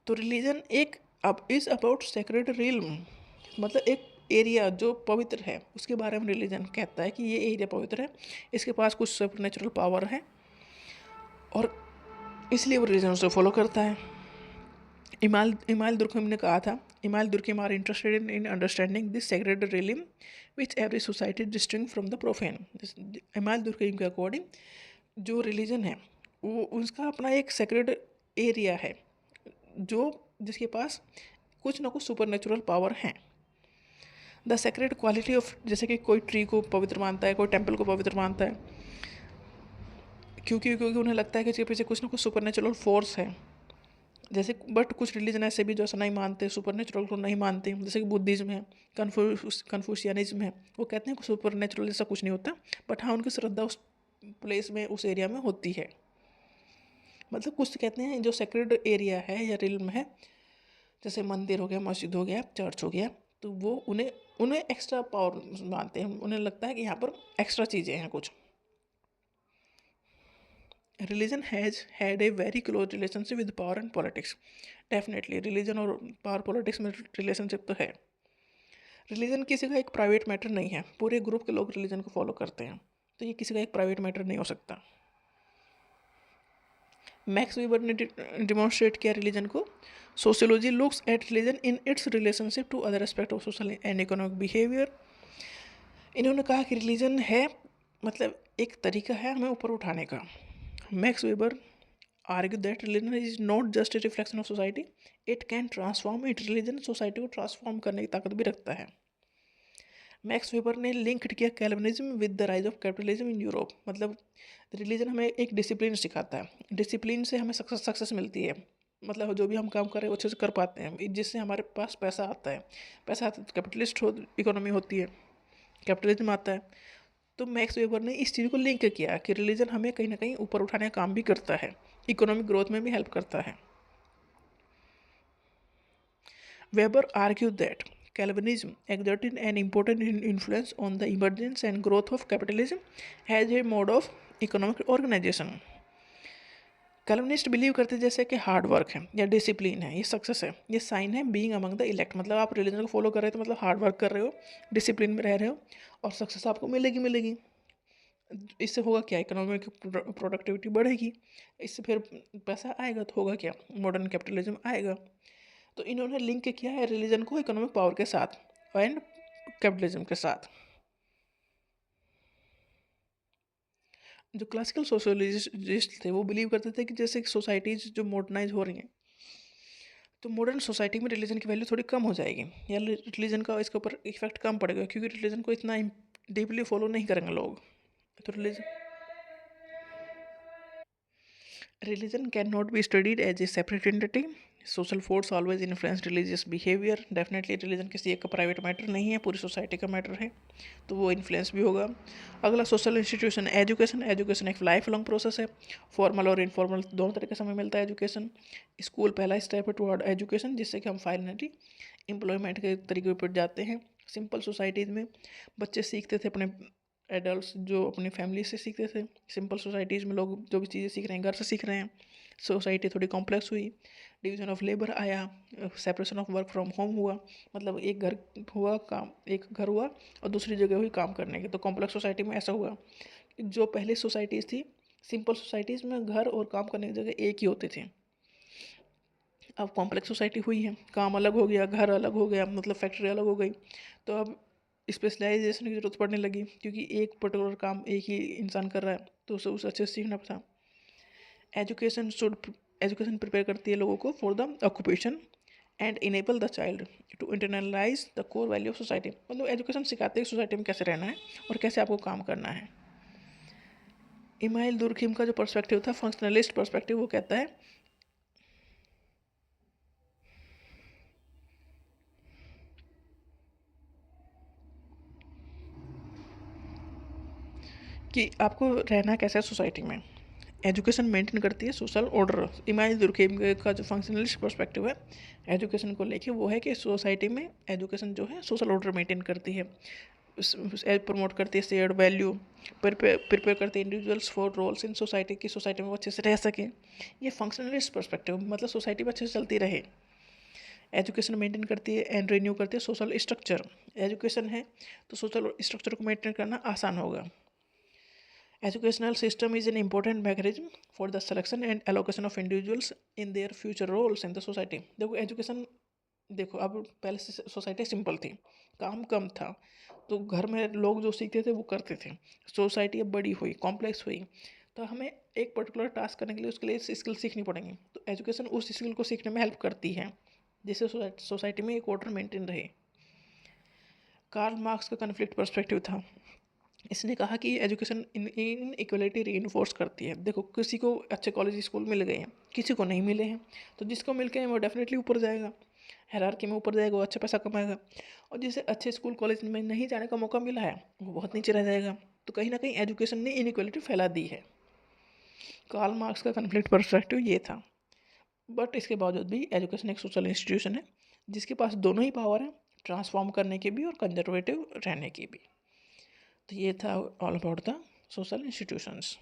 तो रिलीजन एक अब इज़ अबाउट सेक्रेड रिल्म, मतलब एक एरिया जो पवित्र है उसके बारे में रिलीजन कहता है कि ये एरिया पवित्र है, इसके पास कुछ सुपरनैचुरल पावर है और इसलिए वो रिलीजन उसे फॉलो करता है। इमाल दुर्कheim ने कहा था, Emile Durkheim are interested in understanding this sacred realm which every society distinct from the profane. Emile Durkheim के अकॉर्डिंग जो रिलीजन है वो उसका अपना एक सेक्रेड एरिया है जो जिसके पास कुछ ना कुछ सुपर पावर हैं। द सेक्रेड क्वालिटी ऑफ, जैसे कि कोई ट्री को पवित्र मानता है, कोई टेम्पल को पवित्र मानता है, क्योंकि उन्हें लगता है कि इसके पीछे कुछ ना कुछ सुपर फोर्स है। जैसे बट कुछ रिलीजन ऐसे भी जो ऐसा नहीं मानते, सुपर को नहीं मानते, जैसे कि बुद्धिज़्म है, कन्फ्यूशियनिज्म है, वो कहते हैं कि सुपर जैसा कुछ नहीं होता, बट हाँ उनकी श्रद्धा उस प्लेस में, उस एरिया में होती है। मतलब कुछ कहते हैं जो सेक्रेड एरिया है या रिल्म है, जैसे मंदिर हो गया, मस्जिद हो गया, चर्च हो गया, तो वो उन्हें एक्स्ट्रा पावर मानते हैं, उन्हें लगता है कि यहाँ पर एक्स्ट्रा चीज़ें हैं कुछ। Religion has had a very close relationship with power and politics. Definitely religion और पावर पॉलिटिक्स में रिलेशनशिप तो है। रिलीजन किसी का एक प्राइवेट मैटर नहीं है, पूरे ग्रुप के लोग रिलीजन को फॉलो करते हैं, तो ये किसी का एक प्राइवेट मैटर नहीं हो सकता। मैक्स वीबर ने डिमॉन्स्ट्रेट किया रिलीजन को। Sociology looks at religion in its relationship to other aspect of social and economic behaviour. इन्होंने कहा कि रिलीजन है मतलब एक तरीका है हमें ऊपर उठाने का। Max वीबर argue that religion is not just a reflection of society, it can transform it. Religion society को ट्रांसफॉर्म करने की ताकत भी रखता है। मैक्स वेबर ने लिंक किया Calvinism with the rise of capitalism in Europe. मतलब रिलीजन हमें एक डिसिप्लिन सिखाता है, डिसिप्लिन से हमें सक्सेस मिलती है, मतलब जो भी हम काम करें वो अच्छे से कर पाते हैं, जिससे हमारे पास पैसा आता है, पैसा आता है तो कैपिटलिस्ट इकोनॉमी होती है, कैपिटलिज्म आता है। तो मैक्स वेबर ने इस चीज़ को लिंक किया कि रिलीजन हमें कहीं ना कहीं ऊपर उठाने का काम भी करता है, इकोनॉमिक ग्रोथ में भी हेल्प करता है। Weber argue that Calvinism exerted an important influence on the emergence and growth of capitalism as a mode of economic organization. Calvinist believe करते जैसे कि हार्ड वर्क है या डिसिप्लिन है, ये सक्सेस है, ये साइन है बीइंग अमंग द इलेक्ट। मतलब आप रिलीजन को फॉलो कर रहे हो तो मतलब हार्ड वर्क कर रहे हो, डिसिप्लिन में रह रहे हो और सक्सेस आपको मिलेगी। इससे होगा क्या, इकोनॉमिक प्रोडक्टिविटी बढ़ेगी, इससे फिर पैसा आएगा तो होगा क्या, मॉडर्न कैपिटलिज्म आएगा। तो इन्होंने लिंक किया है रिलीजन को इकोनॉमिक पावर के साथ एंड कैपिटलिज्म के साथ। जो क्लासिकल सोशलिस्ट थे वो बिलीव करते थे कि जैसे सोसाइटीज जो मॉडर्नाइज हो रही हैं तो मॉडर्न सोसाइटी में रिलीजन की वैल्यू थोड़ी कम हो जाएगी या रिलीजन का इसके ऊपर इफेक्ट कम पड़ेगा, क्योंकि रिलीजन को इतना डीपली फॉलो नहीं करेंगे लोग। तो religion can not be studied as a separate entity, social force always influence religious behaviour, definitely religion किसी एक का प्राइवेट मैटर नहीं है, पूरी सोसाइटी का मैटर है, तो वो इन्फ्लुएंस भी होगा। अगला सोशल इंस्टीट्यूशन एजुकेशन। एजुकेशन एक लाइफ लॉन्ग प्रोसेस है, फॉर्मल और इनफॉर्मल दोनों तरीके से हमें मिलता है एजुकेशन। स्कूल पहला स्टेप है टुवर्ड एजुकेशन, जिससे कि हम फाइनली एम्प्लॉयमेंट के तरीके पर जाते हैं। सिंपल सोसाइटीज़ में बच्चे सीखते थे अपने एडल्ट जो अपनी फैमिली से सीखते थे। सिंपल सोसाइटीज़ में लोग जो भी चीज़ें सीख रहे हैं घर से सीख रहे हैं। सोसाइटी थोड़ी कॉम्प्लेक्स हुई, डिवीजन ऑफ लेबर आया, separation of work from home हुआ, मतलब एक घर हुआ काम, एक घर हुआ और दूसरी जगह हुई काम करने की। तो कॉम्प्लेक्स सोसाइटी में ऐसा हुआ कि जो पहले सोसाइटीज़ थी, सिंपल सोसाइटीज़ में घर और काम करने की जगह एक ही होती थी। अब कॉम्प्लेक्स सोसाइटी हुई है, काम अलग हो गया, घर अलग हो गया, मतलब फैक्ट्री अलग हो गई, तो अब स्पेशलाइजेशन की ज़रूरत पड़ने लगी, क्योंकि एक पर्टिकुलर काम एक ही इंसान कर रहा है, तो उसे अच्छे से सीखना था। एजुकेशन प्रिपेयर करती है लोगों को for the occupation and enable the child to internalise the core value of society. मतलब एजुकेशन सिखाते हैं सोसाइटी में कैसे रहना है और कैसे आपको काम करना है। इमाइल दुर्खिम का जो पर्सपेक्टिव था, फंक्शनलिस्ट पर्सपेक्टिव, वो कहता है कि आपको रहना कैसा है सोसाइटी में। एजुकेशन मेंटेन करती है सोशल ऑर्डर। इमाइल दुर्खिम का जो फंक्शनलिस्ट पर्सपेक्टिव है एजुकेशन को लेके, वो है कि सोसाइटी में एजुकेशन जो है सोशल ऑर्डर मेंटेन करती है, प्रमोट करती है शेयर्ड वैल्यू, प्रिपेयर करती है individuals for roles in society की सोसाइटी में वो अच्छे से रह सकें। ये फंक्शनलिस्ट पर्सपेक्टिव, मतलब सोसाइटी में अच्छे से चलती रहे। एजुकेशन मेंटेन करती है एंड रिन्यू करती है सोशल स्ट्रक्चर। एजुकेशन है तो सोशल स्ट्रक्चर को मेंटेन करना आसान होगा। Educational system is an important mechanism for the selection and allocation of individuals in their future roles in the society। देखो एजुकेशन, देखो अब पहले से सोसाइटी सिंपल थी, काम कम था, तो घर में लोग जो सीखते थे वो करते थे। सोसाइटी अब बड़ी हुई, कॉम्प्लेक्स हुई, तो हमें एक पर्टिकुलर टास्क करने के लिए उसके लिए स्किल सीखनी पड़ेंगी। तो एजुकेशन उस स्किल को सीखने में हेल्प करती है, जिससे सोसाइटी में एक ऑर्डर मेंटेन रहे। कार्ल मार्क्स का कन्फ्लिक्ट पर्सपेक्टिव था। इसने कहा कि एजुकेशन इन इक्वलिटी री करती है। देखो किसी को अच्छे कॉलेज स्कूल मिल गए हैं, किसी को नहीं मिले हैं, तो जिसको मिल गए हैं वो डेफिनेटली ऊपर जाएगा, हायरार्की में ऊपर जाएगा, वो अच्छा पैसा कमाएगा। और जिसे अच्छे स्कूल कॉलेज में नहीं जाने का मौका मिला है वो बहुत नीचे रह जाएगा। तो कहीं ना कहीं एजुकेशन ने इनइक्वलिटी फैला दी है। कार्ल मार्क्स का कन्फ्लिक्ट पर्सपेक्टिव ये था। बट इसके बावजूद भी एजुकेशन एक सोशल इंस्टीट्यूशन है जिसके पास दोनों ही पावर है, ट्रांसफॉर्म करने की भी और कंजर्वेटिव रहने की भी। तो ये था all about the social institutions.